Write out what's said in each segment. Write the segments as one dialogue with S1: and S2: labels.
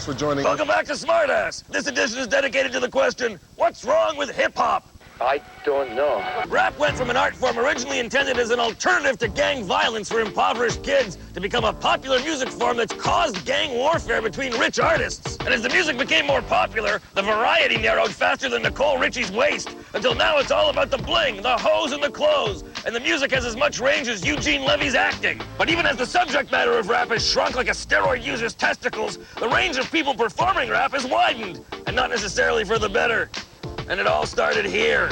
S1: for joining us.
S2: Welcome back to Smartass. This edition is dedicated to the question, what's wrong with hip-hop?
S3: I don't know.
S2: Rap went from an art form originally intended as an alternative to gang violence for impoverished kids to become a popular music form that's caused gang warfare between rich artists. And as the music became more popular, the variety narrowed faster than Nicole Richie's waist, until now it's all about the bling, the hoes, and the clothes. And the music has as much range as Eugene Levy's acting. But even as the subject matter of rap has shrunk like a steroid user's testicles, the range of people performing rap has widened, and not necessarily for the better. And it all started here.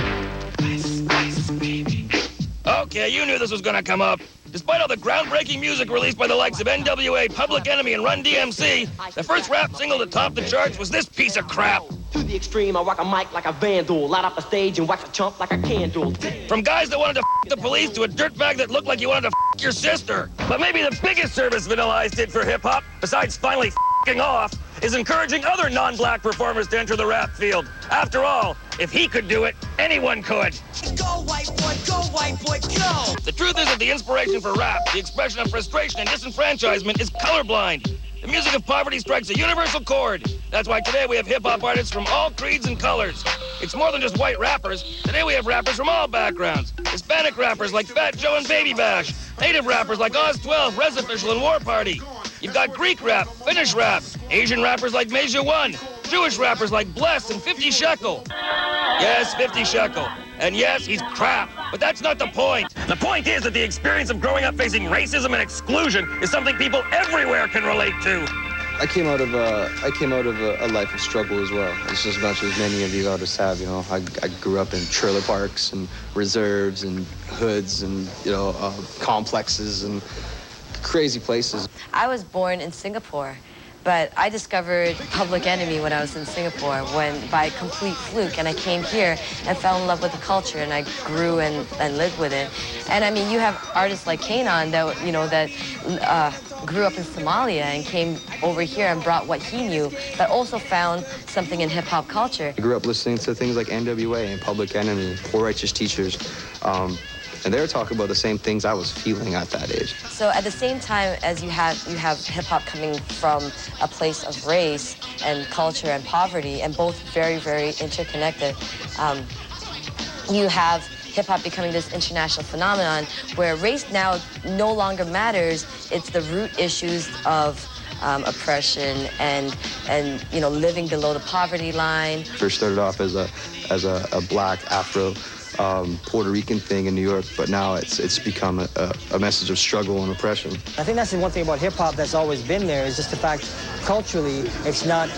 S2: Okay, you knew this was gonna come up. Despite all the groundbreaking music released by the likes of NWA, Public Enemy, and Run DMC, the first rap single to top the charts was this piece of crap.
S4: To the extreme, I rock a mic like a vandal, light up a stage and wax a chump like a candle.
S2: From guys that wanted to f the police to a dirtbag that looked like you wanted to f your sister. But maybe the biggest service Vanilla Ice did for hip-hop, besides finally f***ing off, is encouraging other non-black performers to enter the rap field. After all, if he could do it, anyone could.
S4: Go white boy, go!
S2: The truth is that the inspiration for rap, the expression of frustration and disenfranchisement, is colorblind. The music of poverty strikes a universal chord. That's why today we have hip-hop artists from all creeds and colors. It's more than just white rappers. Today we have rappers from all backgrounds. Hispanic rappers like Fat Joe and Baby Bash. Native rappers like Oz 12, Res Official, and War Party. You've got Greek rap, Finnish rap, Asian rappers like Measure One, Jewish rappers like Bless and 50 Shekel. Yes, 50 Shekel. And yes, he's crap, but that's not the point. The point is that the experience of growing up facing racism and exclusion is something people everywhere can relate to.
S5: I came out of a life of struggle as well, just as much as many of these artists have. You know, I grew up in trailer parks and reserves and hoods and complexes and crazy places.
S6: I was born in Singapore, but I discovered Public Enemy when I was in Singapore, by complete fluke, and I came here and fell in love with the culture, and I grew and lived with it. And I mean, you have artists like Kanan that grew up in Somalia and came over here and brought what he knew, but also found something in hip-hop culture.
S5: I grew up listening to things like NWA and Public Enemy, Poor Righteous Teachers, and they were talking about the same things I was feeling at that age.
S6: So at the same time as you have hip-hop coming from a place of race and culture and poverty, and both very, very interconnected, you have hip-hop becoming this international phenomenon where race now no longer matters. It's the root issues of oppression and living below the poverty line.
S5: First started off as a black Afro Puerto Rican thing in New York, but now it's become a message of struggle and oppression.
S7: I think that's the one thing about hip-hop that's always been there, is just the fact culturally it's not,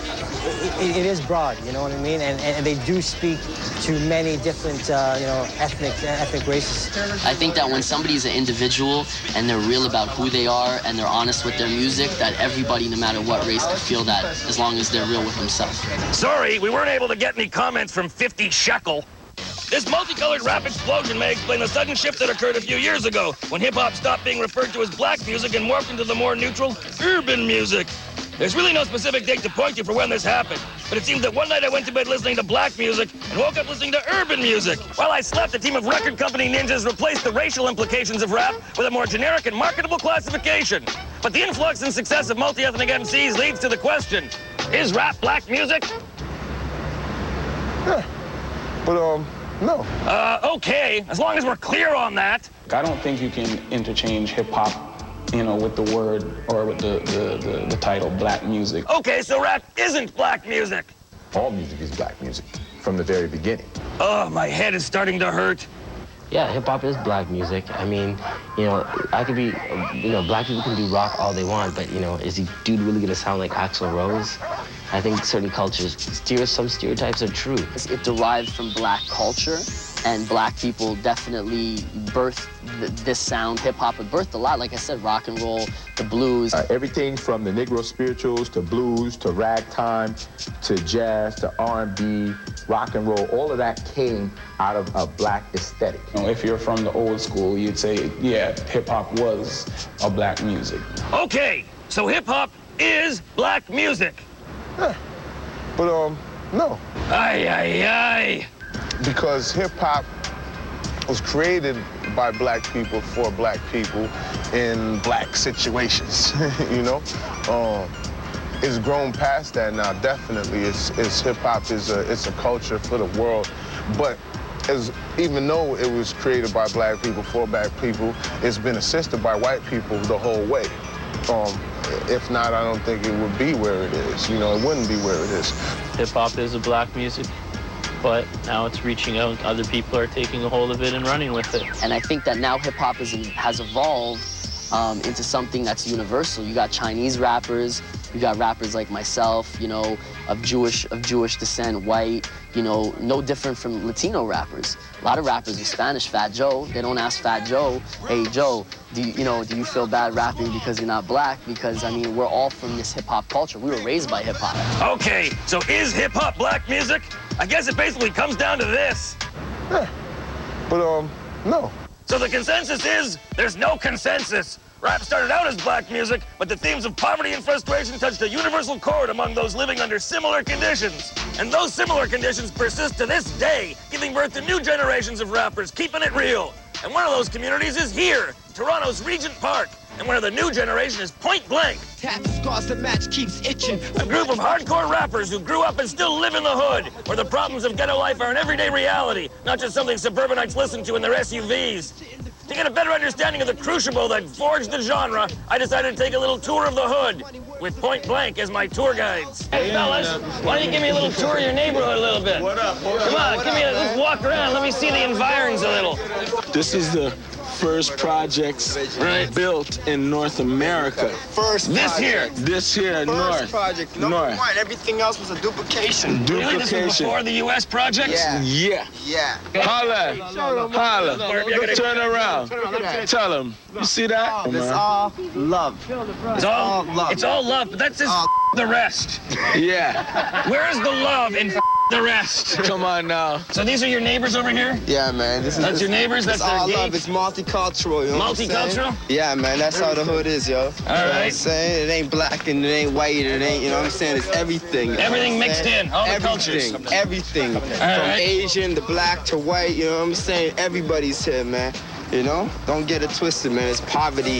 S7: it is broad, you know what I mean? And they do speak to many different, ethnic races.
S8: I think that when somebody's an individual and they're real about who they are and they're honest with their music, that everybody, no matter what race, can feel that as long as they're real with themselves.
S2: Sorry, we weren't able to get any comments from 50 Shekel. This multicolored rap explosion may explain the sudden shift that occurred a few years ago when hip-hop stopped being referred to as black music and morphed into the more neutral urban music. There's really no specific date to point to for when this happened, but it seems that one night I went to bed listening to black music and woke up listening to urban music. While I slept, a team of record company ninjas replaced the racial implications of rap with a more generic and marketable classification. But the influx and success of multi-ethnic MCs leads to the question, is rap black music?
S1: Yeah, but no.
S2: Okay, as long as we're clear on that.
S9: I don't think you can interchange hip-hop, with the word or with the title black music.
S2: Okay, so rap isn't black music.
S10: All music is black music from the very beginning.
S2: Oh, my head is starting to hurt.
S11: Yeah, hip-hop is black music. I mean, I could be, black people can do rock all they want, but, is the dude really gonna sound like Axl Rose? I think certain cultures, some stereotypes are true.
S8: It derived from black culture, and black people definitely birthed this sound. Hip-hop had birthed a lot, like I said, rock and roll, the blues.
S10: Everything from the Negro spirituals to blues to ragtime to jazz to R&B, rock and roll, all of that came out of a black aesthetic.
S9: If you're from the old school, you'd say, yeah, hip-hop was a black music.
S2: Okay, so hip-hop is black music.
S1: Yeah, but no.
S2: Aye.
S1: Because hip-hop was created by black people for black people in black situations, it's grown past that now. Definitely, it's hip hop is a culture for the world, but even though it was created by black people for black people, it's been assisted by white people the whole way. If not, I don't think it would be where it is. You know, it wouldn't be where it is.
S3: Hip hop is a black music, but now it's reaching out. Other people are taking a hold of it and running with it.
S8: And I think that now hip hop has evolved into something that's universal. You got Chinese rappers, you got rappers like myself, you know, of Jewish descent, white, you know, no different from Latino rappers. A lot of rappers are Spanish. Fat Joe, they don't ask Fat Joe, hey Joe, do you feel bad rapping because you're not black? Because I mean, we're all from this hip hop culture. We were raised by hip hop.
S2: Okay, so is hip hop black music? I guess it basically comes down to this.
S1: Yeah, but no.
S2: So the consensus is there's no consensus. Rap started out as black music, but the themes of poverty and frustration touched a universal chord among those living under similar conditions. And those similar conditions persist to this day, giving birth to new generations of rappers, keeping it real. And one of those communities is here, Toronto's Regent Park. And one of the new generation is Point Blank.
S4: Scars the match keeps itching.
S2: A group of hardcore rappers who grew up and still live in the hood, where the problems of ghetto life are an everyday reality, not just something suburbanites listen to in their SUVs. To get a better understanding of the crucible that forged the genre, I decided to take a little tour of the hood, with Point Blank as my tour guides. Hey, fellas, why don't you give me a little tour of your neighborhood a little bit?
S9: What up?
S2: Come on, let's walk around. Let me see the environs a little.
S9: This is the first projects built in North America.
S2: This here,
S9: north.
S12: Project, number one. Everything else was a duplication.
S2: Really? This was before the U.S. projects?
S9: Yeah. Holla. Turn around. Tell them. You see that?
S12: It's all love.
S2: It's all love. It's all love, but that says the rest.
S9: Yeah.
S2: Where is the love in the rest?
S9: Come on now.
S2: So these are your neighbors over here?
S12: Yeah, man.
S2: That's your neighbors? That's their
S12: all
S2: gate?
S12: love. It's multicultural, you know what I'm saying?
S2: Multicultural?
S12: Yeah, man. That's how the hood is, yo.
S2: All
S12: You know what I'm saying? It ain't black and it ain't white. It ain't, you know what I'm saying? It's everything.
S2: Everything mixed in, all the cultures.
S12: Everything. From Asian to black to white, you know what I'm saying? Everybody's here, man. You know? Don't get it twisted, man. It's poverty.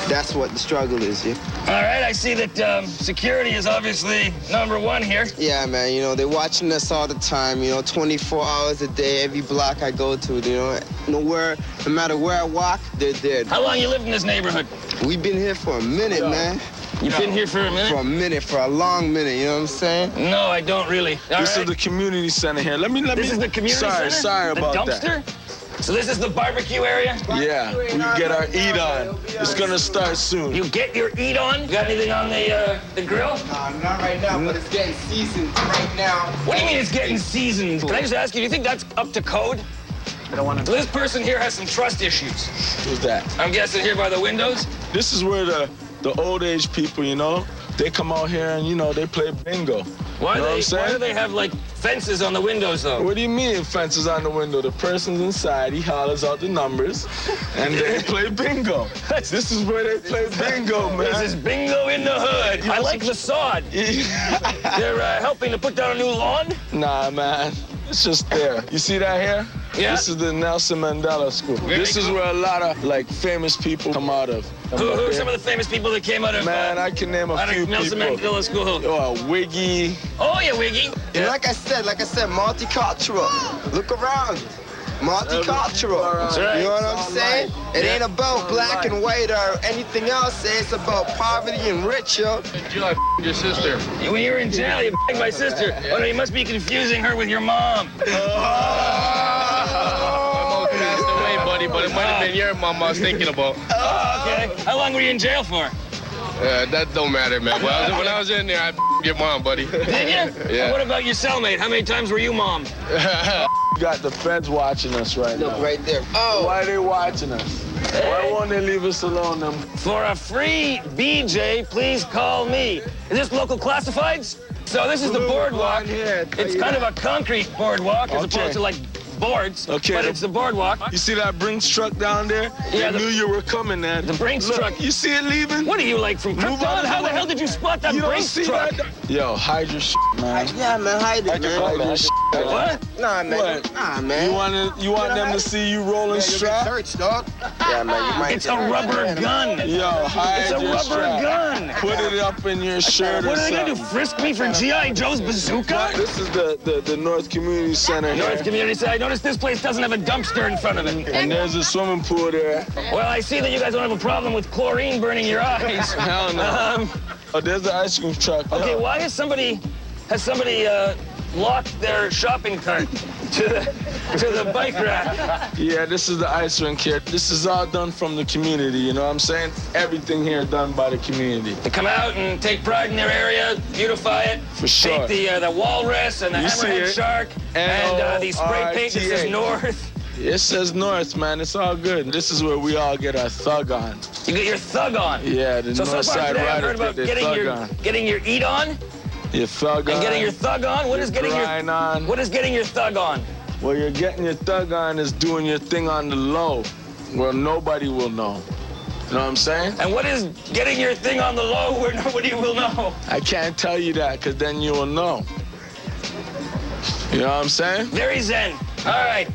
S12: That's what the struggle is, yeah.
S2: All right, I see that security is obviously number one here.
S12: Yeah, man. You know, they're watching us all the time, you know, 24 hours a day, every block I go to, you know. No matter where I walk, they're there.
S2: How long you lived in this neighborhood?
S12: We've been here for a minute, man.
S2: You've been here for a minute?
S12: For a long minute, you know what I'm saying?
S2: No, I don't really.
S9: This is the community center here.
S2: This is the community center?
S9: Sorry about that.
S2: The dumpster? So this is the barbecue area?
S9: Yeah, we get our eat on. It's gonna start soon.
S2: You get your eat on? You got anything on the grill?
S12: Not right now, but it's getting seasoned right now.
S2: What do you mean it's getting seasoned? Can I just ask you, do you think that's up to code?
S9: I don't want to.
S2: This person here has some trust issues.
S9: Who's that?
S2: I'm guessing here by the windows?
S9: This is where the old age people, you know, they come out here and, you know, they play bingo.
S2: Why do they have, like, fences on the windows, though?
S9: What do you mean fences on the window? The person's inside, he hollers out the numbers, and they play bingo. This is where they play bingo, man.
S2: This is bingo in the hood. I like the sod. They're helping to put down a new lawn?
S9: Nah, man. It's just there. You see that here?
S2: Yeah.
S9: This is the Nelson Mandela School. This is where a lot of, like, famous people come out of.
S2: Who are some of the famous people that came out of...
S9: Man, I can name a few
S2: Nelson
S9: people.
S2: Mandela School.
S9: Wiggy.
S2: Oh, yeah, Wiggy.
S12: And like I said, multicultural. Look around. Multicultural.
S2: That's right.
S12: You know what I'm saying? It ain't about black and white or anything else. It's about poverty and rich, yo.
S13: You like your sister?
S2: When you were in jail, you my sister. Oh, no, you must be confusing her with your mom.
S13: Passed away, buddy, but it might have been your mom I was thinking about.
S2: Oh, okay. How long were you in jail for?
S13: That don't matter, man. When I was in there, I your mom, buddy.
S2: Did you?
S13: Yeah.
S2: And what about your cellmate? How many times were you mom?
S9: You got the feds watching us right now.
S12: Look right there. Oh.
S9: Why are they watching us? Why won't they leave us alone? Them?
S2: For a free BJ, please call me. Is this local classifieds? So this is the boardwalk. It's kind of a concrete boardwalk as opposed to like boards, but it's the boardwalk.
S9: You see that Brinks truck down there?
S2: Yeah,
S9: they knew you were coming, man.
S2: The Brinks truck.
S9: You see it leaving?
S2: What are you, like, from Krypton? How the hell did you spot that Brinks truck?
S9: Yo, hide your shit, man.
S12: Yeah, man, hide it, man.
S9: Hide your shit.
S2: What?
S12: Nah, man.
S9: What?
S12: Nah, man.
S9: You want them to see you rolling strap?
S12: Search, dog. Yeah, man, you might
S2: It's a rubber gun.
S9: Yo, hide
S2: It's a
S9: your
S2: rubber
S9: strap.
S2: gun.
S9: Put it up in your shirt or
S2: What are they gonna do?
S9: something.
S2: Frisk me for G.I. Joe's bazooka?
S9: This is the North Community Center here.
S2: North Community Center. I noticed this place doesn't have a dumpster in front of it.
S9: And there's a swimming pool there.
S2: Well, I see that you guys don't have a problem with chlorine burning your eyes.
S9: Hell no. Oh, there's the ice cream truck.
S2: Okay, why has somebody locked their shopping cart to the bike rack?
S9: Yeah, this is the ice rink here. This is all done from the community, you know what I'm saying? Everything here done by the community.
S2: They come out and take pride in their area, beautify it.
S9: For sure.
S2: Take the walrus and the
S9: You see
S2: hammerhead
S9: it.
S2: shark and the spray paint that says North.
S9: It says North, man. It's all good. This is where we all get our thug on.
S2: You get your thug on.
S9: Yeah, the
S2: so
S9: North
S2: far
S9: Side
S2: today I've heard
S9: Riders
S2: about
S9: get their thug on.
S2: getting your eat on
S9: Your thug on.
S2: and getting your thug on. What is getting
S9: grind on.
S2: What is getting your thug on?
S9: Well, you're getting your thug on is doing your thing on the low, where nobody will know. You know what I'm saying?
S2: And what is getting your thing on the low where nobody will know?
S9: I can't tell you that, because then you will know. You know what I'm saying?
S2: Very zen. All right.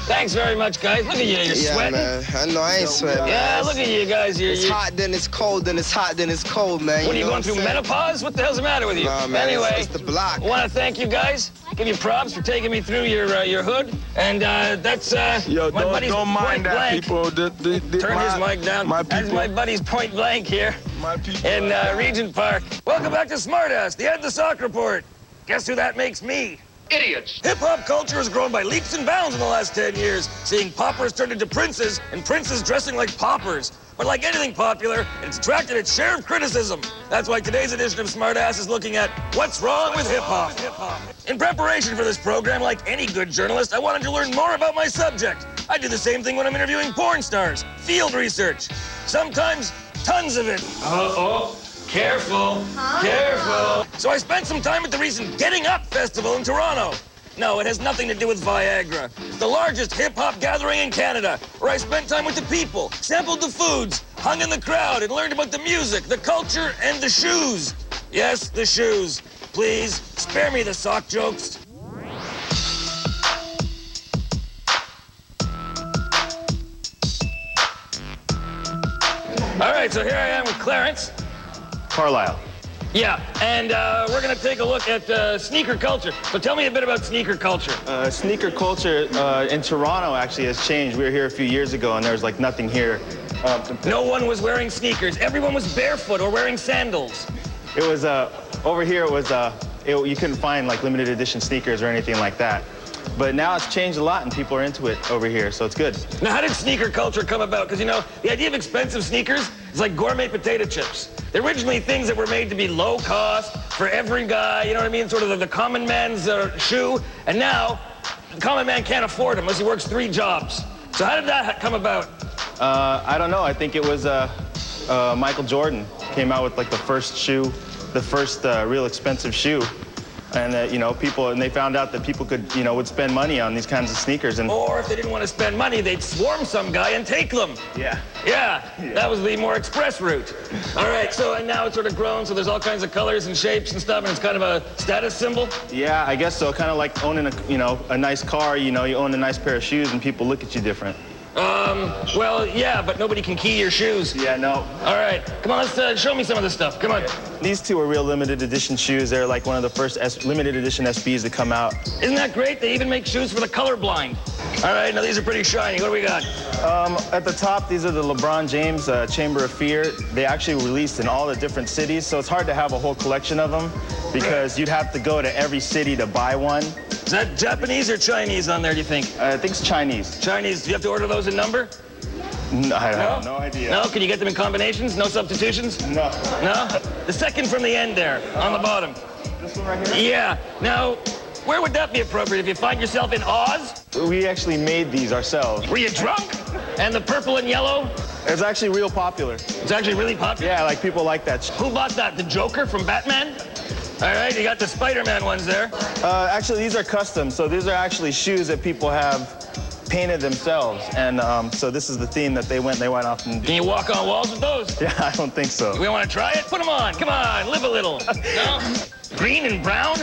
S2: Thanks very much, guys. Look at you. You're sweating.
S12: Man. I know I ain't sweating.
S2: Yeah, look at you guys.
S12: It's hot, then it's cold, then it's hot, then it's cold, man.
S2: What are you
S12: know
S2: going through,
S12: I'm saying?
S2: menopause? What the hell's the matter with you?
S12: Nah, man,
S2: anyway,
S12: it's the block.
S2: I want to thank you guys. Give you props for taking me through your hood. And that's
S9: Yo,
S2: my buddy's
S9: don't mind
S2: point
S9: that,
S2: blank.
S9: people.
S2: Turn his mic down. That's my buddy's point blank here in Regent Park. Welcome back to Smartass, the Ed the Sock Report. Guess who that makes me? Idiots. Hip-hop culture has grown by leaps and bounds in the last 10 years, seeing poppers turn into princes and princes dressing like poppers. But like anything popular, it's attracted its share of criticism. That's why today's edition of Smartass is looking at what's wrong with hip-hop. In preparation for this program, like any good journalist, I wanted to learn more about my subject. I do the same thing when I'm interviewing porn stars. Field research. Sometimes tons of it. Uh-oh. Careful, careful. So I spent some time at the recent Getting Up Festival in Toronto. No, it has nothing to do with Viagra. It's the largest hip-hop gathering in Canada, where I spent time with the people, sampled the foods, hung in the crowd, and learned about the music, the culture, and the shoes. Yes, the shoes. Please, spare me the sock jokes. All right, so here I am with Clarence.
S14: Carlisle.
S2: Yeah, and we're gonna take a look at sneaker culture. So tell me a bit about sneaker culture.
S14: Sneaker culture in Toronto actually has changed. We were here a few years ago and there was like nothing here.
S2: No one was wearing sneakers. Everyone was barefoot or wearing sandals.
S14: It was, over here it was, you couldn't find like limited edition sneakers or anything like that. But now it's changed a lot and people are into it over here, so it's good.
S2: Now, how did sneaker culture come about? Because, you know, the idea of expensive sneakers is like gourmet potato chips. They're originally things that were made to be low cost for every guy, you know what I mean? Sort of the common man's shoe. And now, the common man can't afford them unless he works 3 jobs. So how did that come about?
S14: I don't know. I think it was Michael Jordan came out with like the first shoe, the first real expensive shoe. And you know, they found out that people could, would spend money on these kinds of sneakers. And
S2: or if they didn't want to spend money, they'd swarm some guy and take them.
S14: Yeah.
S2: Yeah, that was the more express route. All right, so and now it's sort of grown, so there's all kinds of colors and shapes and stuff, and it's kind of a status symbol.
S14: Yeah, I guess so. Kind of like owning a nice car. You own a nice pair of shoes, and people look at you different.
S2: Well, yeah, but nobody can key your shoes.
S14: Yeah, no.
S2: All right, come on, let's show me some of this stuff. Come on.
S14: These two are real limited edition shoes. They're like one of the first limited edition SBs to come out.
S2: Isn't that great? They even make shoes for the colorblind. All right, now these are pretty shiny. What do we got?
S14: At the top, these are the LeBron James Chamber of Fear. They actually released in all the different cities, so it's hard to have a whole collection of them because you'd have to go to every city to buy one.
S2: Is that Japanese or Chinese on there, do you think?
S14: I think it's Chinese.
S2: Chinese. Do you have to order those in number?
S14: No, I have no idea.
S2: No? Can you get them in combinations? No substitutions?
S14: No.
S2: No? The second from the end there, on the bottom.
S14: This one right here?
S2: Yeah. Now, where would that be appropriate? If you find yourself in Oz?
S14: We actually made these ourselves.
S2: Were you drunk? And the purple and yellow?
S14: It's actually real popular.
S2: It's actually really popular?
S14: Yeah, like people like that.
S2: Who bought that? The Joker from Batman? All right, you got the Spider-Man ones there.
S14: Actually, these are custom. So these are actually shoes that people have painted themselves. And so this is the theme that they went off and...
S2: Can you walk on walls with those?
S14: Yeah, I don't think so.
S2: We want to try it? Put them on. Come on, live a little. No? Green and brown?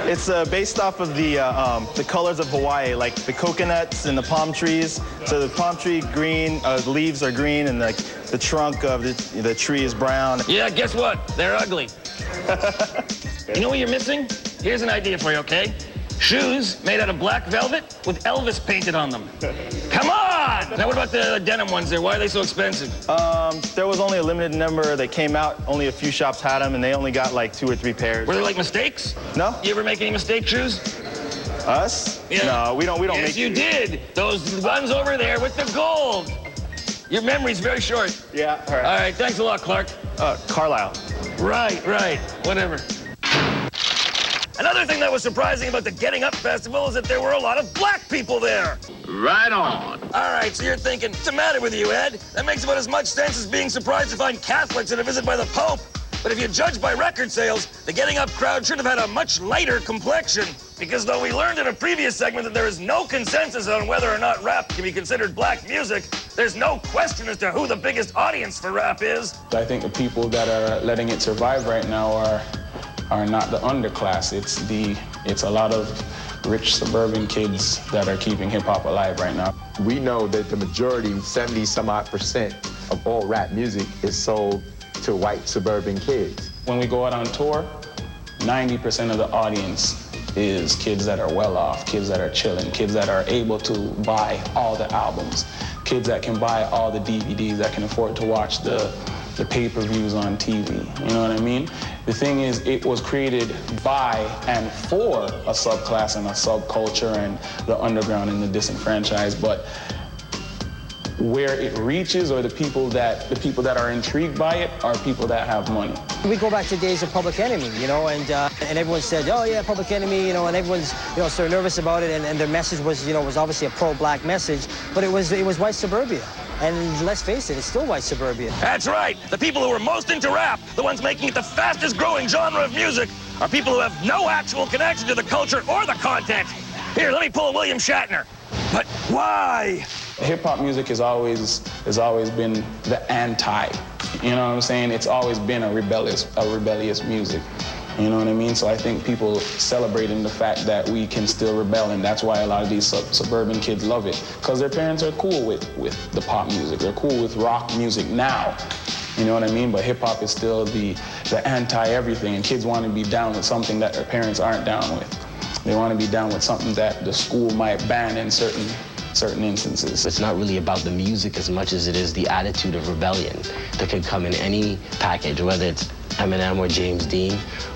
S14: It's based off of the colors of Hawaii, like the coconuts and the palm trees. So the palm tree green, the leaves are green, and the trunk of the tree is brown.
S2: Yeah, guess what? They're ugly. You know what you're missing? Here's an idea for you, okay? Shoes made out of black velvet with Elvis painted on them. Come on! Now, what about the denim ones there? Why are they so expensive?
S14: There was only a limited number that came out. Only a few shops had them, and they only got like 2 or 3 pairs.
S2: Were they like mistakes?
S14: No.
S2: You ever make any mistake shoes?
S14: Us?
S2: Yeah.
S14: No, we don't
S2: yes,
S14: make.
S2: Yes, you did. Those ones over there with the gold. Your memory's very short.
S14: Yeah, all right.
S2: All right, thanks a lot, Clark.
S14: Carlisle.
S2: Right, whatever. Another thing that was surprising about the Getting Up Festival is that there were a lot of black people there.
S13: Right on.
S2: All right, so you're thinking, what's the matter with you, Ed? That makes about as much sense as being surprised to find Catholics at a visit by the Pope. But if you judge by record sales, the Getting Up crowd should have had a much lighter complexion. Because though we learned in a previous segment that there is no consensus on whether or not rap can be considered black music, there's no question as to who the biggest audience for rap is.
S15: I think the people that are letting it survive right now are not the underclass. It's a lot of rich suburban kids that are keeping hip-hop alive right now.
S10: We know that the majority, 70-some-odd% of all rap music is sold to white suburban kids.
S15: When we go out on tour, 90% of the audience is kids that are well off, kids that are chilling, kids that are able to buy all the albums, kids that can buy all the DVDs, that can afford to watch the pay-per-views on TV, you know what I mean? The thing is, it was created by and for a subclass and a subculture and the underground and the disenfranchised, but where it reaches or the people that are intrigued by it are people that have money.
S7: We go back to days of Public Enemy, you know, and everyone said, oh yeah, Public Enemy, you know, and everyone's, you know, sort of nervous about it, and their message was, you know, was obviously a pro-black message, but it was white suburbia. And let's face it, it's still white suburbia.
S2: That's right. The people who are most into rap, the ones making it the fastest growing genre of music, are people who have no actual connection to the culture or the content. Here, let me pull a William Shatner. But why?
S15: Hip-hop music has always been the anti, you know what I'm saying? It's always been a rebellious music, you know what I mean? So I think people celebrating the fact that we can still rebel, and that's why a lot of these suburban kids love it, because their parents are cool with the pop music, they're cool with rock music now, you know what I mean? But hip-hop is still the anti-everything, and kids want to be down with something that their parents aren't down with. They want to be down with something that the school might ban in certain instances.
S11: It's not really about the music as much as it is the attitude of rebellion that could come in any package, whether it's Eminem or James Dean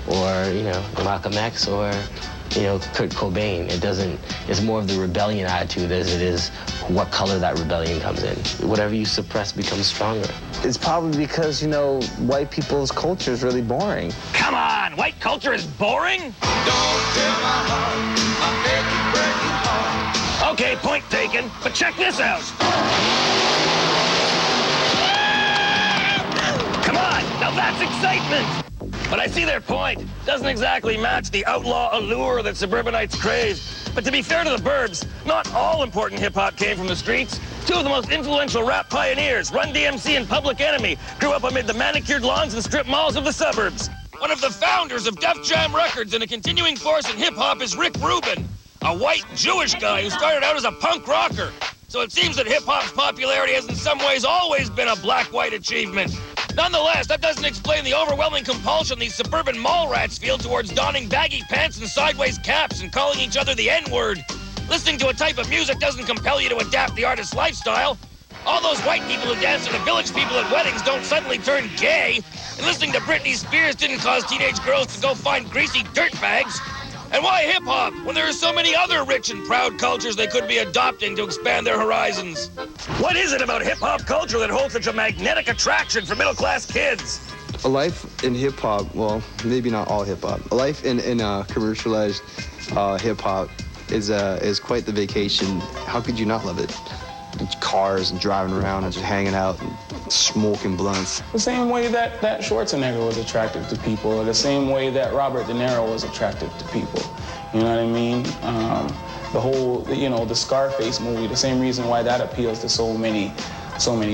S11: or, you know, Malcolm X or, you know, Kurt Cobain. It's more of the rebellion attitude as it is what color that rebellion comes in. Whatever you suppress becomes stronger.
S16: It's probably because, you know, white people's culture is really boring.
S2: Come on, white culture is boring? Don't tell my heart, I beg you, break your heart. Okay, point taken, but check this out. Come on, now that's excitement. But I see their point. Doesn't exactly match the outlaw allure that suburbanites crave. But to be fair to the burbs, not all important hip-hop came from the streets. Two of the most influential rap pioneers, Run DMC and Public Enemy, grew up amid the manicured lawns and strip malls of the suburbs. One of the founders of Def Jam Records and a continuing force in hip-hop is Rick Rubin, a white Jewish guy who started out as a punk rocker. So it seems that hip-hop's popularity has in some ways always been a black-white achievement. Nonetheless, that doesn't explain the overwhelming compulsion these suburban mall rats feel towards donning baggy pants and sideways caps and calling each other the N-word. Listening to a type of music doesn't compel you to adapt the artist's lifestyle. All those white people who dance to the village people at weddings don't suddenly turn gay. And listening to Britney Spears didn't cause teenage girls to go find greasy dirtbags. And why hip-hop when there are so many other rich and proud cultures they could be adopting to expand their horizons? What is it about hip-hop culture that holds such a magnetic attraction for middle-class kids?
S5: A life in hip-hop, well, maybe not all hip-hop. A life in commercialized hip-hop is quite the vacation. How could you not love it? Cars and driving around and just hanging out and smoking blunts.
S15: The same way that Schwarzenegger was attractive to people, or the same way that Robert De Niro was attractive to people. You know what I mean? The whole, you know, the Scarface movie, the same reason why that appeals to so many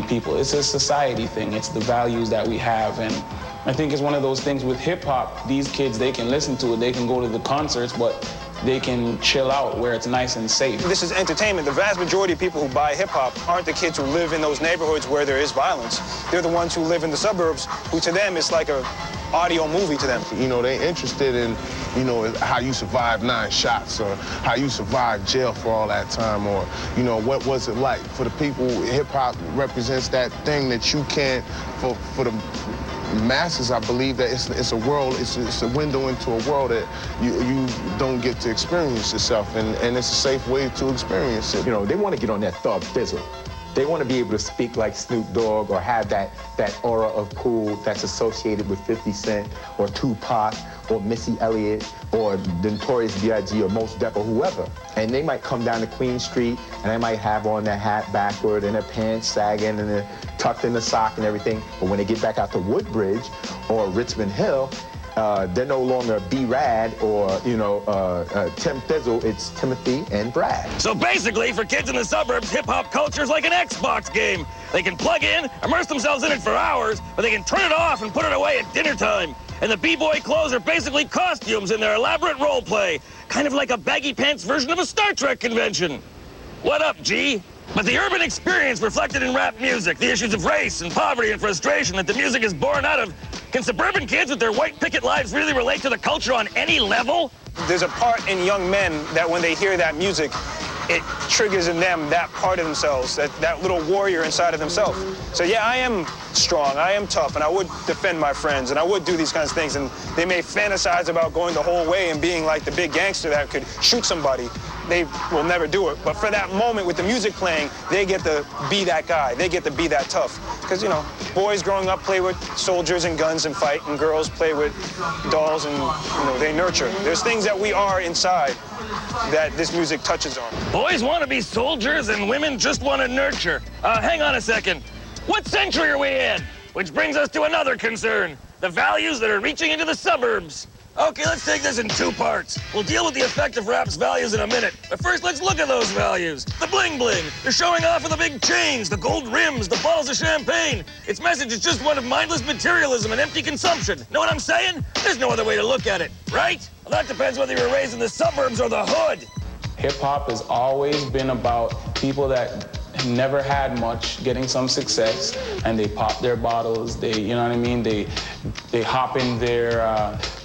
S15: people. It's a society thing. It's the values that we have, and I think it's one of those things with hip hop, these kids, they can listen to it, they can go to the concerts, but they can chill out where it's nice and safe.
S17: This is entertainment. The vast majority of people who buy hip-hop aren't the kids who live in those neighborhoods where there is violence. They're the ones who live in the suburbs, who to them it's like a audio movie to them.
S1: You know, they're interested in, you know, how you survived 9 shots or how you survived jail for all that time, or, you know, what was it like? For the people, hip-hop represents that thing that you can't, for the masses, I believe that it's a world, it's a window into a world that you don't get to experience yourself, and it's a safe way to experience it.
S10: You know, they want to get on that thug thizzle. They want to be able to speak like Snoop Dogg or have that aura of cool that's associated with 50 Cent or Tupac or Missy Elliott or the Notorious B.I.G. or Mos Def or whoever. And they might come down to Queen Street and they might have on their hat backward and their pants sagging and they're tucked in the sock and everything. But when they get back out to Woodbridge or Richmond Hill, they're no longer B-Rad or, you know, Tim Thizzle, it's Timothy and Brad.
S2: So basically, for kids in the suburbs, hip-hop culture is like an Xbox game. They can plug in, immerse themselves in it for hours, but they can turn it off and put it away at dinner time. And the b-boy clothes are basically costumes in their elaborate role play, kind of like a baggy pants version of a Star Trek convention. What up, G? But the urban experience reflected in rap music, the issues of race and poverty and frustration that the music is born out of, can suburban kids with their white picket lives really relate to the culture on any level?
S17: There's a part in young men that when they hear that music, it triggers in them that part of themselves, that little warrior inside of themselves. So yeah, I am strong, I am tough, and I would defend my friends, and I would do these kinds of things, and they may fantasize about going the whole way and being like the big gangster that could shoot somebody. They will never do it. But for that moment with the music playing, they get to be that guy. They get to be that tough. Because, you know, boys growing up play with soldiers and guns and fight, and girls play with dolls and, you know, they nurture. There's things that we are inside that this music touches on.
S2: Boys want to be soldiers and women just want to nurture. Hang on a second. What century are we in? Which brings us to another concern, the values that are reaching into the suburbs. Okay, let's take this in 2 parts. We'll deal with the effect of rap's values in a minute. But first, let's look at those values. The bling bling. They're showing off with the big chains, the gold rims, the bottles of champagne. Its message is just one of mindless materialism and empty consumption. Know what I'm saying? There's no other way to look at it, right? Well, that depends whether you were raised in the suburbs or the hood.
S15: Hip-hop has always been about people that never had much getting some success, and they pop their bottles, they, you know what I mean, they hop in their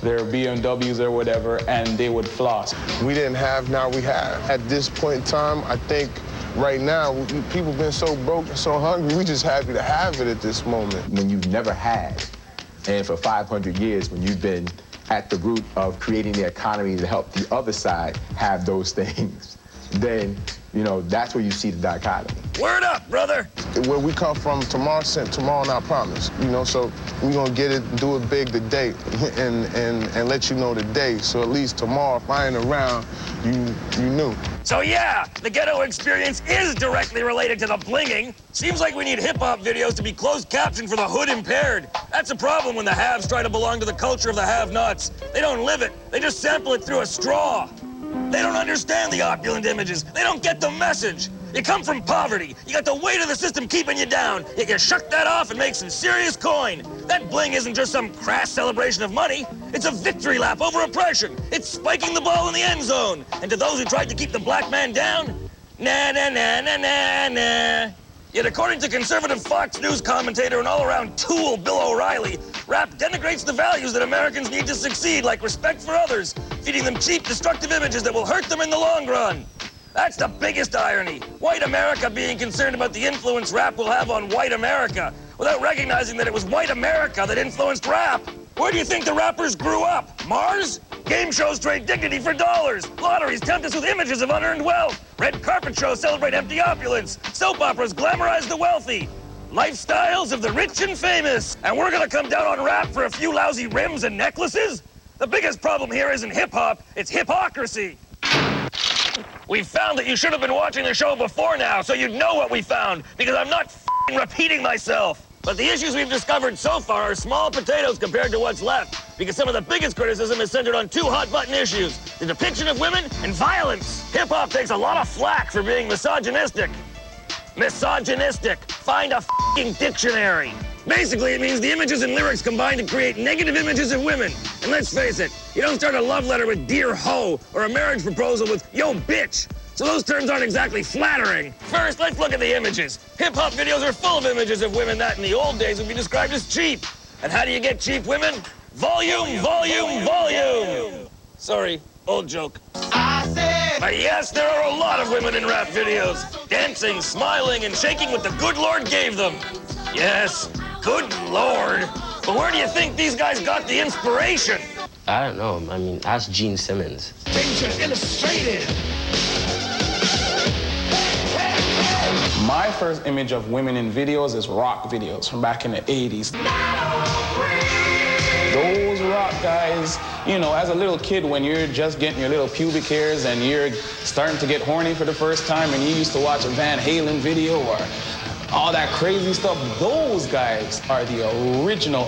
S15: BMWs or whatever, and they would floss.
S1: We didn't have, now we have. At this point in time, I think right now, people been so broke and so hungry, we just happy to have it at this moment.
S10: When you've never had, and for 500 years, when you've been at the root of creating the economy to help the other side have those things, then, you know, that's where you see the dichotomy.
S2: Word up, brother.
S1: Where we come from, tomorrow sent, tomorrow not promised. You know, so we're gonna get it, do it big today, and let you know today. So at least tomorrow, if I ain't around, you knew.
S2: So yeah, the ghetto experience is directly related to the blinging. Seems like we need hip-hop videos to be closed captioned for the hood impaired. That's a problem when the haves try to belong to the culture of the have-nots. They don't live it, they just sample it through a straw. They don't understand the opulent images. They don't get the message. You come from poverty. You got the weight of the system keeping you down. You can shuck that off and make some serious coin. That bling isn't just some crass celebration of money. It's a victory lap over oppression. It's spiking the ball in the end zone. And to those who tried to keep the black man down, nah, nah, nah, nah, nah, nah. Yet according to conservative Fox News commentator and all-around tool Bill O'Reilly, rap denigrates the values that Americans need to succeed, like respect for others, feeding them cheap, destructive images that will hurt them in the long run. That's the biggest irony. White America being concerned about the influence rap will have on white America, without recognizing that it was white America that influenced rap. Where do you think the rappers grew up? Mars? Game shows trade dignity for dollars. Lotteries tempt us with images of unearned wealth. Red carpet shows celebrate empty opulence. Soap operas glamorize the wealthy. Lifestyles of the rich and famous. And we're gonna come down on rap for a few lousy rims and necklaces? The biggest problem here isn't hip-hop, it's hypocrisy. We found that you should have been watching the show before now, so you'd know what we found, because I'm not repeating myself. But the issues we've discovered so far are small potatoes compared to what's left, because some of the biggest criticism is centered on 2 hot-button issues, the depiction of women and violence. Hip-hop takes a lot of flack for being misogynistic. Misogynistic. Find a dictionary. Basically, it means the images and lyrics combine to create negative images of women. And let's face it, you don't start a love letter with dear hoe or a marriage proposal with yo bitch. So those terms aren't exactly flattering. First, let's look at the images. Hip-hop videos are full of images of women that in the old days would be described as cheap. And how do you get cheap women? Volume, volume, volume. Sorry, old joke. But yes, there are a lot of women in rap videos, dancing, smiling, and shaking what the good Lord gave them. Yes, good Lord. But where do you think these guys got the inspiration?
S11: I don't know. I mean, ask Gene Simmons.
S2: Picture illustrated.
S15: My first image of women in videos is rock videos from back in the 80s. Those rock guys, you know, as a little kid when you're just getting your little pubic hairs and you're starting to get horny for the first time and you used to watch a Van Halen video or all that crazy stuff, those guys are the original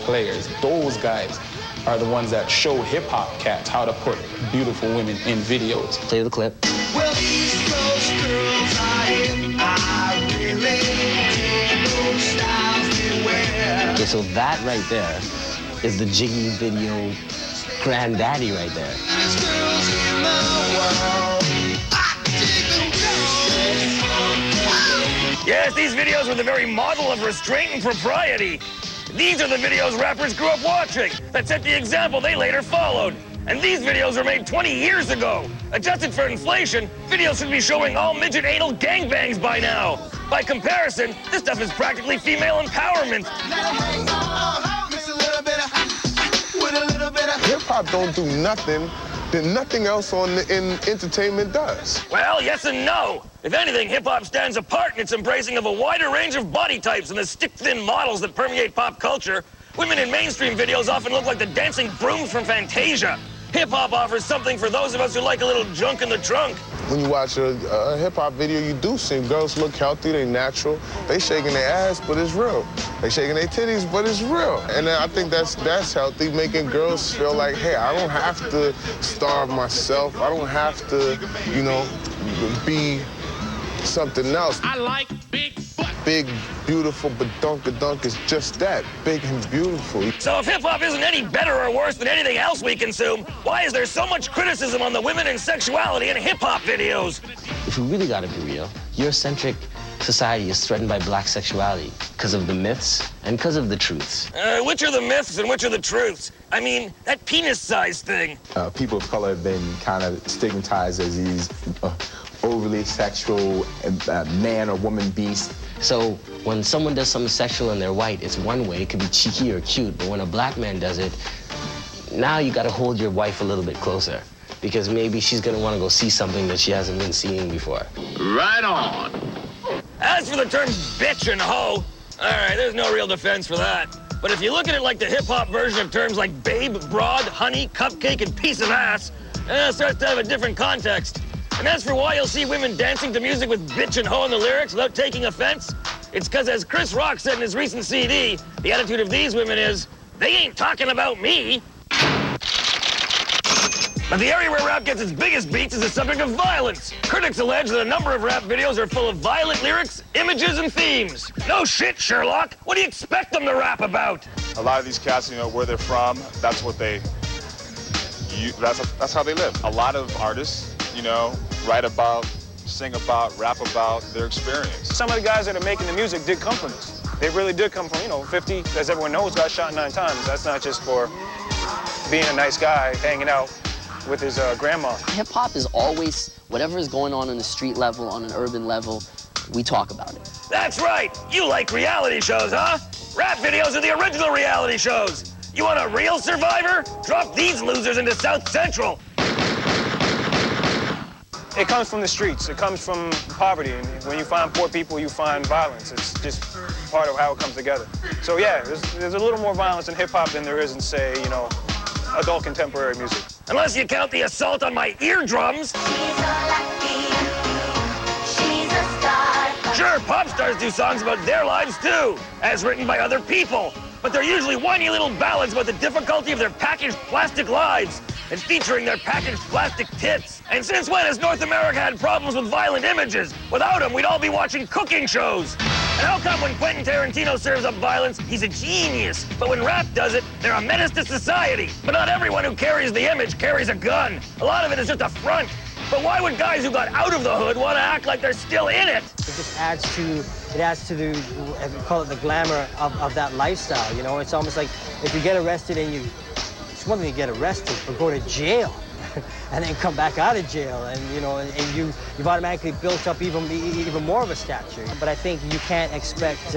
S15: players. Those guys are the ones that show hip-hop cats how to put beautiful women in videos.
S11: Play the clip.
S18: Well, East Coast girls are in. I really dig those styles they wear.
S11: Okay, so that right there is the Jiggy video granddaddy right there.
S18: There's girls in the world. I dig them girls.
S2: Yes, these videos were the very model of restraint and propriety. These are the videos rappers grew up watching that set the example they later followed. And these videos were made 20 years ago. Adjusted for inflation, videos should be showing all midget anal gangbangs by now. By comparison, this stuff is practically female empowerment.
S1: Hip-hop don't do nothing that nothing else in entertainment does.
S2: Well, yes and no. If anything, hip-hop stands apart in its embracing of a wider range of body types and the stick-thin models that permeate pop culture. Women in mainstream videos often look like the dancing brooms from Fantasia. Hip-hop offers something for those of us who like a little junk in the trunk.
S1: When you watch a hip-hop video, you do see girls look healthy, they natural. They shaking their ass, but it's real. They shaking their titties, but it's real. And I think that's healthy, making girls feel like, hey, I don't have to starve myself. I don't have to, you know, be something else.
S18: I like big butt.
S1: Big, beautiful, but dunk is just that, big and beautiful.
S2: So if hip-hop isn't any better or worse than anything else we consume, why is there so much criticism on the women and sexuality in hip-hop videos?
S11: If we really gotta be real, Eurocentric society is threatened by black sexuality because of the myths and because of the truths.
S2: Which are the myths and which are the truths? I mean, that penis size thing.
S10: People of color have been kind of stigmatized as these overly sexual man or woman beast.
S11: So when someone does something sexual and they're white, it's one way, it could be cheeky or cute, but when a black man does it, now you gotta hold your wife a little bit closer because maybe she's gonna wanna go see something that she hasn't been seeing before.
S2: Right on. As for the terms bitch and hoe, all right, there's no real defense for that. But if you look at it like the hip-hop version of terms like babe, broad, honey, cupcake, and piece of ass, it starts to have a different context. And as for why you'll see women dancing to music with bitch and hoe in the lyrics without taking offense, it's because, as Chris Rock said in his recent CD, the attitude of these women is, they ain't talking about me. But the area where rap gets its biggest beats is the subject of violence. Critics allege that a number of rap videos are full of violent lyrics, images, and themes. No shit, Sherlock. What do you expect them to rap about?
S19: A lot of these cats, you know, where they're from, that's what they, that's how they live. A lot of artists, you know, write about, sing about, rap about their experience.
S17: Some of the guys that are making the music did come from this. They really did come from, you know, 50, as everyone knows, got shot 9 times. That's not just for being a nice guy hanging out with his grandma.
S8: Hip-hop is always, whatever is going on the street level, on an urban level, we talk about it.
S2: That's right. You like reality shows, huh? Rap videos are the original reality shows. You want a real survivor? Drop these losers into South Central.
S17: It comes from the streets. It comes from poverty. And when you find poor people, you find violence. It's just part of how it comes together. So yeah, there's a little more violence in hip-hop than there is in, say, you know, adult contemporary music.
S2: Unless you count the assault on my eardrums. Sure, pop stars do songs about their lives too, as written by other people. But they're usually whiny little ballads about the difficulty of their packaged plastic lives and featuring their packaged plastic tits. And since when has North America had problems with violent images? Without them, we'd all be watching cooking shows. And how come when Quentin Tarantino serves up violence, he's a genius, but when rap does it, they're a menace to society? But not everyone who carries the image carries a gun. A lot of it is just a front. But why would guys who got out of the hood want to act like they're still in it?
S7: It just adds to the, we call it the glamour of that lifestyle, you know? It's almost like if you get arrested and it's one thing to get arrested, but go to jail and then come back out of jail and, you know, and you've automatically built up even more of a stature. But I think you can't expect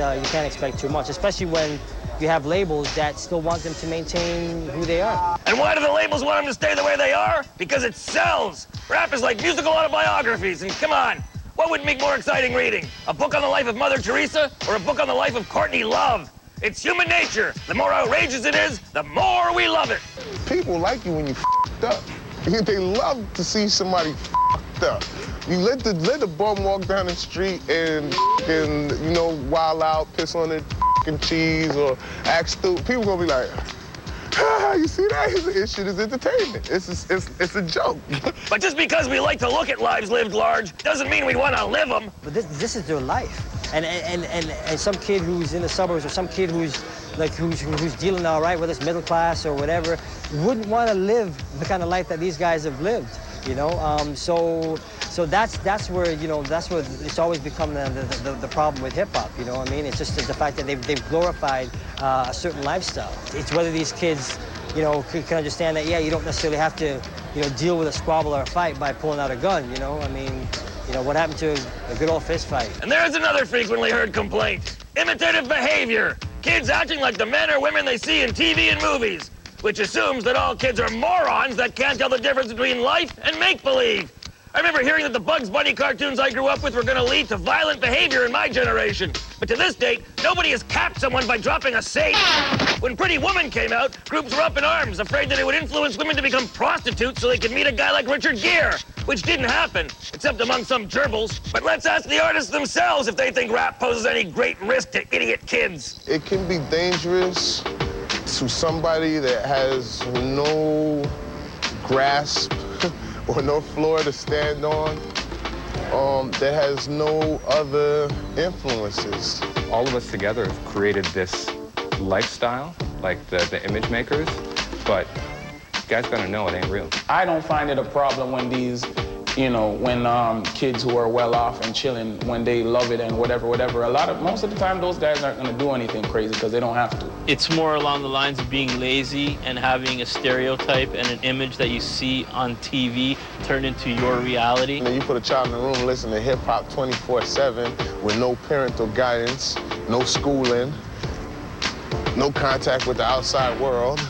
S7: too much, especially when you have labels that still want them to maintain who they are.
S2: And why do the labels want them to stay the way they are? Because it sells. Rap is like musical autobiographies, and come on, what would make more exciting reading? A book on the life of Mother Teresa or a book on the life of Courtney Love? It's human nature. The more outrageous it is, the more we love it.
S1: People like you when you f***ed up. They love to see somebody f***ed up. You let the bum walk down the street and you know, wild out, piss on their cheese or act stupid. People gonna be like, ah, you see that? This shit is entertainment. It's a joke.
S2: But just because we like to look at lives lived large doesn't mean we want to live them.
S7: But this is their life. And some kid who's in the suburbs or some kid who's dealing all right, whether it's middle class or whatever, wouldn't want to live the kind of life that these guys have lived, you know? So that's where, you know, that's where it's always become the problem with hip-hop, you know what I mean? It's just the fact that they've glorified a certain lifestyle. It's whether these kids, you know, can understand that, yeah, you don't necessarily have to, you know, deal with a squabble or a fight by pulling out a gun, you know? I mean, you know, what happened to a good old fist fight?
S2: And there's another frequently heard complaint. Imitative behavior. Kids acting like the men or women they see in TV and movies, which assumes that all kids are morons that can't tell the difference between life and make-believe. I remember hearing that the Bugs Bunny cartoons I grew up with were gonna lead to violent behavior in my generation. But to this date, nobody has capped someone by dropping a safe. When Pretty Woman came out, groups were up in arms, afraid that it would influence women to become prostitutes so they could meet a guy like Richard Gere, which didn't happen, except among some gerbils. But let's ask the artists themselves if they think rap poses any great risk to idiot kids.
S1: It can be dangerous to somebody that has no grasp or no floor to stand on, that has no other influences.
S20: All of us together have created this lifestyle, like the image makers, but you guys gotta know it ain't real.
S15: I don't find it a problem when these, you know, when kids who are well off and chilling, when they love it and whatever. Most of the time, those guys aren't gonna do anything crazy because they don't have to.
S3: It's more along the lines of being lazy and having a stereotype and an image that you see on TV turn into your reality.
S1: And then you put a child in the room and listen to hip-hop 24/7 with no parental guidance, no schooling, no contact with the outside world.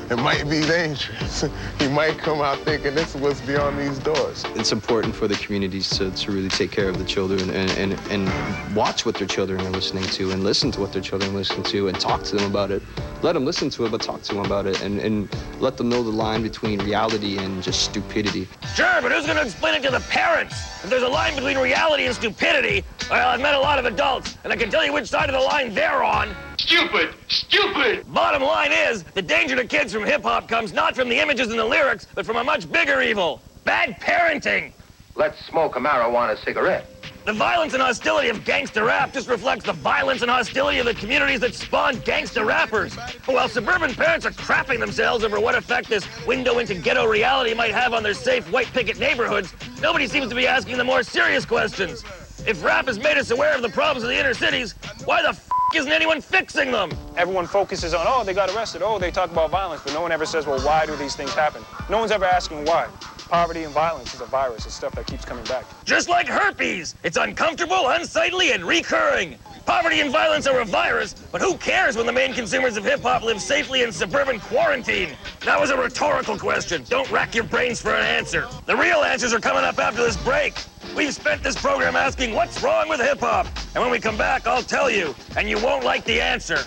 S1: It might be dangerous. You might come out thinking this is what's beyond these doors.
S5: It's important for the communities to really take care of the children and watch what their children are listening to and listen to what their children are listening to and talk to them about it. Let them listen to it, but talk to them about it and let them know the line between reality and just stupidity.
S2: Sure, but who's going to explain it to the parents? If there's a line between reality and stupidity, well, I've met a lot of adults, and I can tell you which side of the line they're on. Stupid! Stupid! Bottom line is, the danger to kids from hip-hop comes not from the images and the lyrics, but from a much bigger evil. Bad parenting.
S21: Let's smoke a marijuana cigarette.
S2: The violence and hostility of gangster rap just reflects the violence and hostility of the communities that spawned gangster rappers. But while suburban parents are crapping themselves over what effect this window into ghetto reality might have on their safe white picket neighborhoods, nobody seems to be asking the more serious questions. If rap has made us aware of the problems of the inner cities, why the f*** isn't anyone fixing them?
S17: Everyone focuses on, oh, they got arrested, oh, they talk about violence, but no one ever says, well, why do these things happen? No one's ever asking why. Poverty and violence is a virus. It's stuff that keeps coming back.
S2: Just like herpes. It's uncomfortable, unsightly, and recurring. Poverty and violence are a virus, but who cares when the main consumers of hip-hop live safely in suburban quarantine? That was a rhetorical question. Don't rack your brains for an answer. The real answers are coming up after this break. We've spent this program asking what's wrong with hip-hop. And when we come back, I'll tell you, and you won't like the answer.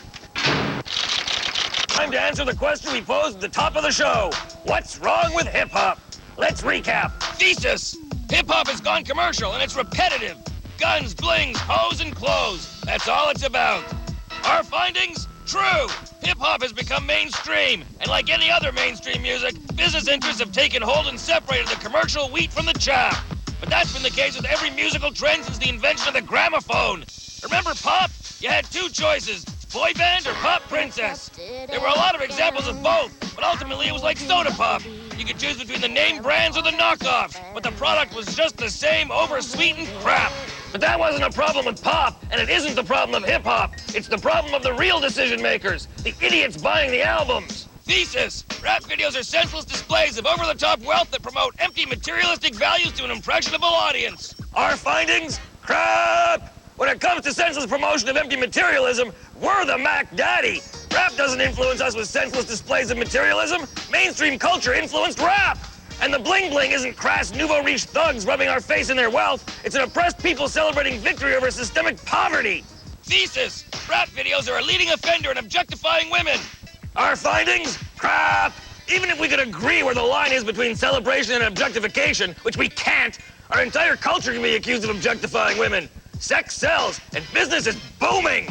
S2: Time to answer the question we posed at the top of the show. What's wrong with hip-hop? Let's recap. Thesis. Hip-hop has gone commercial and it's repetitive. Guns, blings, hoes, and clothes. That's all it's about. Our findings? True. Hip-hop has become mainstream. And like any other mainstream music, business interests have taken hold and separated the commercial wheat from the chaff. But that's been the case with every musical trend since the invention of the gramophone. Remember pop? You had two choices, boy band or pop princess. There were a lot of examples of both, but ultimately it was like soda pop. You could choose between the name brands or the knockoffs, but the product was just the same over-sweetened crap. But that wasn't a problem with pop, and it isn't the problem of hip-hop. It's the problem of the real decision makers, the idiots buying the albums. Thesis: rap videos are senseless displays of over-the-top wealth that promote empty materialistic values to an impressionable audience. Our findings? Crap! When it comes to senseless promotion of empty materialism, we're the Mac Daddy. Rap doesn't influence us with senseless displays of materialism. Mainstream culture influenced rap. And the bling bling isn't crass nouveau riche thugs rubbing our face in their wealth. It's an oppressed people celebrating victory over systemic poverty. Thesis: rap videos are a leading offender in objectifying women. Our findings? Crap! Even if we could agree where the line is between celebration and objectification, which we can't, our entire culture can be accused of objectifying women. Sex sells, and business is booming.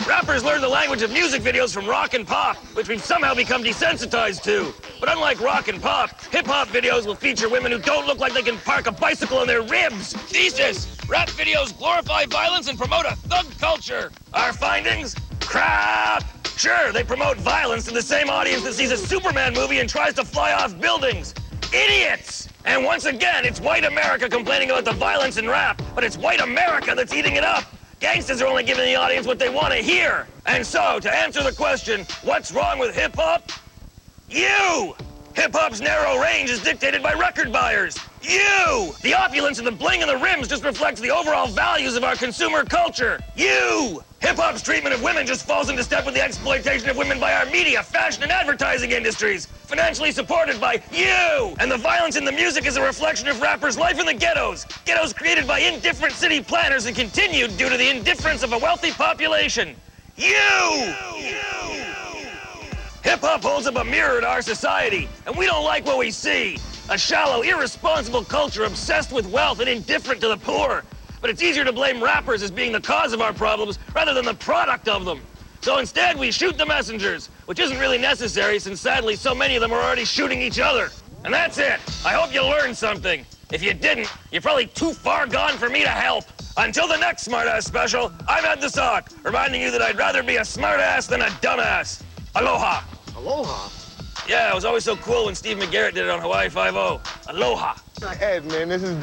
S2: Rappers learn the language of music videos from rock and pop, which we've somehow become desensitized to. But unlike rock and pop, hip-hop videos will feature women who don't look like they can park a bicycle in their ribs. Thesis: rap videos glorify violence and promote a thug culture. Our findings? Crap! Sure, they promote violence to the same audience that sees a Superman movie and tries to fly off buildings. Idiots! And once again, it's white America complaining about the violence in rap, but it's white America that's eating it up. Gangsters are only giving the audience what they want to hear. And so, to answer the question, what's wrong with hip-hop? You! Hip-hop's narrow range is dictated by record buyers. You! The opulence of the bling and the rims just reflects the overall values of our consumer culture. You! Hip-hop's treatment of women just falls into step with the exploitation of women by our media, fashion, and advertising industries, financially supported by you! And the violence in the music is a reflection of rappers' life in the ghettos. Ghettos created by indifferent city planners and continued due to the indifference of a wealthy population. You! Hip-hop holds up a mirror to our society, and we don't like what we see. A shallow, irresponsible culture obsessed with wealth and indifferent to the poor. But it's easier to blame rappers as being the cause of our problems rather than the product of them. So instead, we shoot the messengers, which isn't really necessary since sadly so many of them are already shooting each other. And that's it. I hope you learned something. If you didn't, you're probably too far gone for me to help. Until the next Smartass special, I'm Ed the Sock, reminding you that I'd rather be a smartass than a dumbass. Aloha.
S1: Aloha?
S2: Yeah, it was always so cool when Steve McGarrett did it on Hawaii Five-0. Aloha.
S1: Ed, man, this is